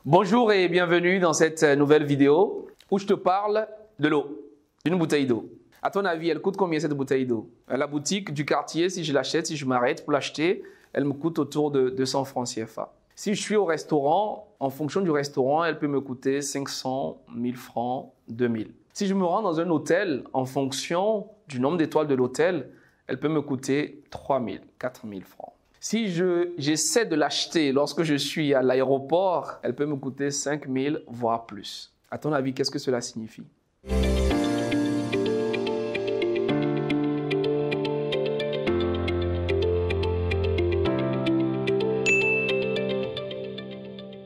Bonjour et bienvenue dans cette nouvelle vidéo où je te parle de l'eau, d'une bouteille d'eau. À ton avis, elle coûte combien cette bouteille d'eau? La boutique du quartier, si je l'achète, si je m'arrête pour l'acheter, elle me coûte autour de 200 francs CFA. Si je suis au restaurant, en fonction du restaurant, elle peut me coûter 500, 1000 francs, 2000. Si je me rends dans un hôtel, en fonction du nombre d'étoiles de l'hôtel, elle peut me coûter 3000, 4000 francs. Si j'essaie de l'acheter lorsque je suis à l'aéroport, elle peut me coûter 5000, voire plus. À ton avis, qu'est-ce que cela signifie?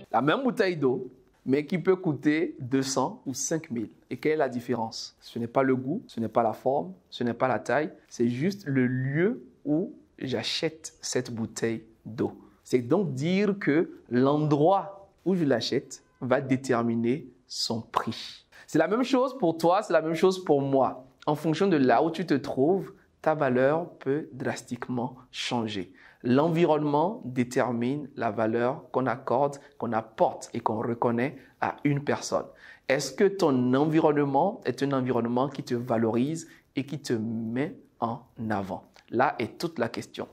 La même bouteille d'eau, mais qui peut coûter 200 ou 5000. Et quelle est la différence? Ce n'est pas le goût, ce n'est pas la forme, ce n'est pas la taille, c'est juste le lieu où j'achète cette bouteille d'eau. C'est donc dire que l'endroit où je l'achète va déterminer son prix. C'est la même chose pour toi, c'est la même chose pour moi. En fonction de là où tu te trouves, ta valeur peut drastiquement changer. L'environnement détermine la valeur qu'on accorde, qu'on apporte et qu'on reconnaît à une personne. Est-ce que ton environnement est un environnement qui te valorise et qui te met en avant? Là est toute la question.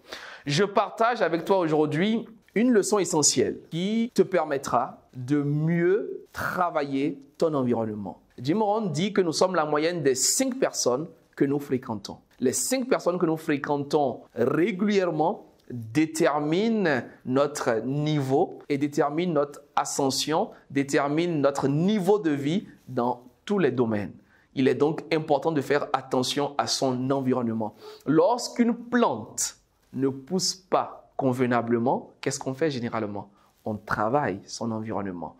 Je partage avec toi aujourd'hui une leçon essentielle qui te permettra de mieux travailler ton environnement. Jim Rohn dit que nous sommes la moyenne des 5 personnes que nous fréquentons. Les 5 personnes que nous fréquentons régulièrement déterminent notre niveau et déterminent notre ascension, déterminent notre niveau de vie dans tous les domaines. Il est donc important de faire attention à son environnement. Lorsqu'une plante ne pousse pas convenablement, qu'est-ce qu'on fait généralement? On travaille son environnement.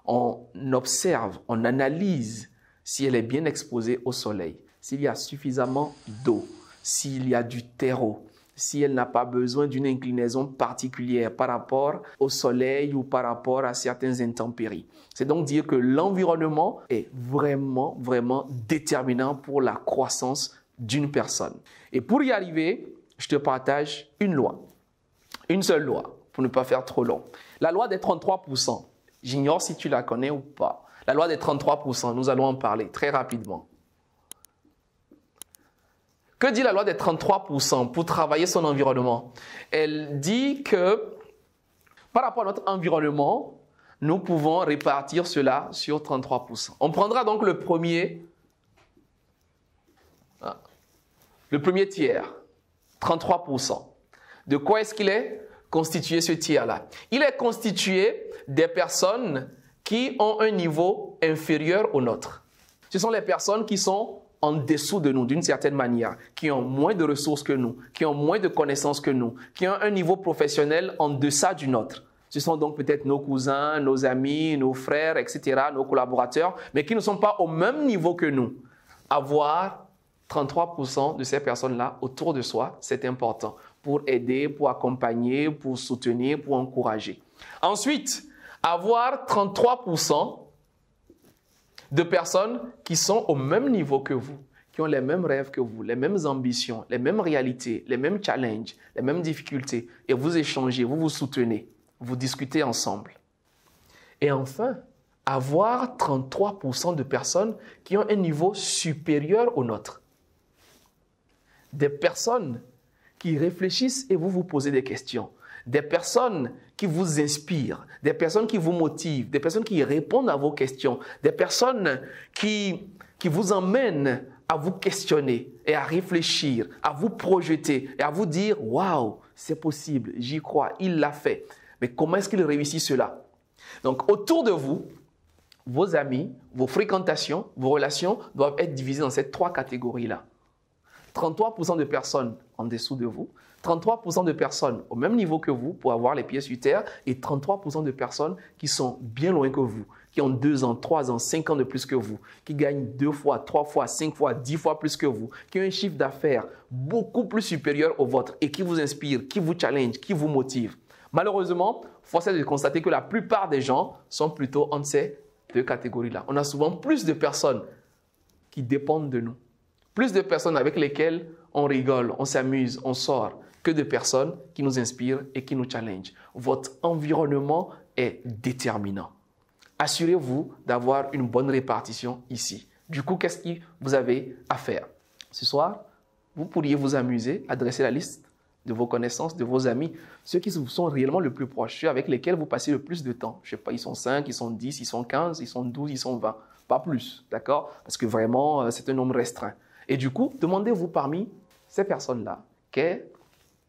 On observe, on analyse si elle est bien exposée au soleil, s'il y a suffisamment d'eau, s'il y a du terreau, si elle n'a pas besoin d'une inclinaison particulière par rapport au soleil ou par rapport à certaines intempéries. C'est donc dire que l'environnement est vraiment déterminant pour la croissance d'une personne. Et pour y arriver, je te partage une loi, une seule loi, pour ne pas faire trop long. La loi des 33%, j'ignore si tu la connais ou pas. La loi des 33%, nous allons en parler très rapidement. Que dit la loi des 33% pour travailler son environnement? Elle dit que par rapport à notre environnement, nous pouvons répartir cela sur 33%. On prendra donc le premier tiers, 33%. De quoi est-ce qu'il est constitué ce tiers-là? Il est constitué des personnes qui ont un niveau inférieur au nôtre. Ce sont les personnes qui sont en dessous de nous d'une certaine manière, qui ont moins de ressources que nous, qui ont moins de connaissances que nous, qui ont un niveau professionnel en deçà du nôtre. Ce sont donc peut-être nos cousins, nos amis, nos frères, etc., nos collaborateurs, mais qui ne sont pas au même niveau que nous. Avoir 33% de ces personnes-là autour de soi, c'est important pour aider, pour accompagner, pour soutenir, pour encourager. Ensuite, avoir 33% de personnes qui sont au même niveau que vous, qui ont les mêmes rêves que vous, les mêmes ambitions, les mêmes réalités, les mêmes challenges, les mêmes difficultés. Et vous échangez, vous vous soutenez, vous discutez ensemble. Et enfin, avoir 33% de personnes qui ont un niveau supérieur au nôtre. Des personnes qui réfléchissent et vous vous posez des questions. Des personnes qui vous inspirent, des personnes qui vous motivent, des personnes qui répondent à vos questions, des personnes qui vous emmènent à vous questionner et à réfléchir, à vous projeter et à vous dire « Waouh, c'est possible, j'y crois, il l'a fait ». Mais comment est-ce qu'il réussit cela? Donc autour de vous, vos amis, vos fréquentations, vos relations doivent être divisées dans ces 3 catégories-là. 33% de personnes en dessous de vous, 33% de personnes au même niveau que vous pour avoir les pieds sur terre et 33% de personnes qui sont bien loin que vous, qui ont 2 ans, 3 ans, 5 ans de plus que vous, qui gagnent 2 fois, 3 fois, 5 fois, 10 fois plus que vous, qui ont un chiffre d'affaires beaucoup plus supérieur au vôtre et qui vous inspire, qui vous challenge, qui vous motive. Malheureusement, force est de constater que la plupart des gens sont plutôt entre ces 2 catégories-là. On a souvent plus de personnes qui dépendent de nous. Plus de personnes avec lesquelles on rigole, on s'amuse, on sort, que de personnes qui nous inspirent et qui nous challengent. Votre environnement est déterminant. assurez-vous d'avoir une bonne répartition ici. Du coup, qu'est-ce que vous avez à faire? Ce soir, vous pourriez vous amuser à dresser la liste de vos connaissances, de vos amis, ceux qui vous sont réellement le plus proches, ceux avec lesquels vous passez le plus de temps. Je ne sais pas, ils sont 5, ils sont 10, ils sont 15, ils sont 12, ils sont 20. Pas plus, d'accord? Parce que vraiment, c'est un nombre restreint. Et du coup, demandez-vous parmi ces personnes-là,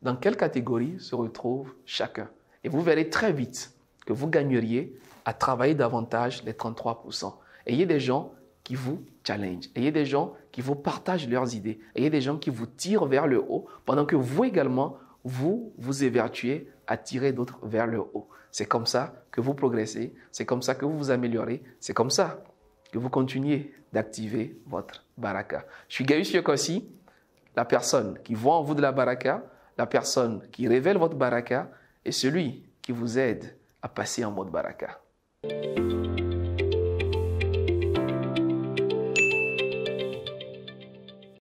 dans quelle catégorie se retrouve chacun. Et vous verrez très vite que vous gagneriez à travailler davantage les 33%. Ayez des gens qui vous challenge. Ayez des gens qui vous partagent leurs idées. Ayez des gens qui vous tirent vers le haut, pendant que vous également, vous évertuez à tirer d'autres vers le haut. C'est comme ça que vous progressez, c'est comme ça que vous vous améliorez, c'est comme ça que vous continuez d'activer votre baraka. Je suis Gaius Yokossi, la personne qui voit en vous de la baraka, la personne qui révèle votre baraka et celui qui vous aide à passer en mode baraka.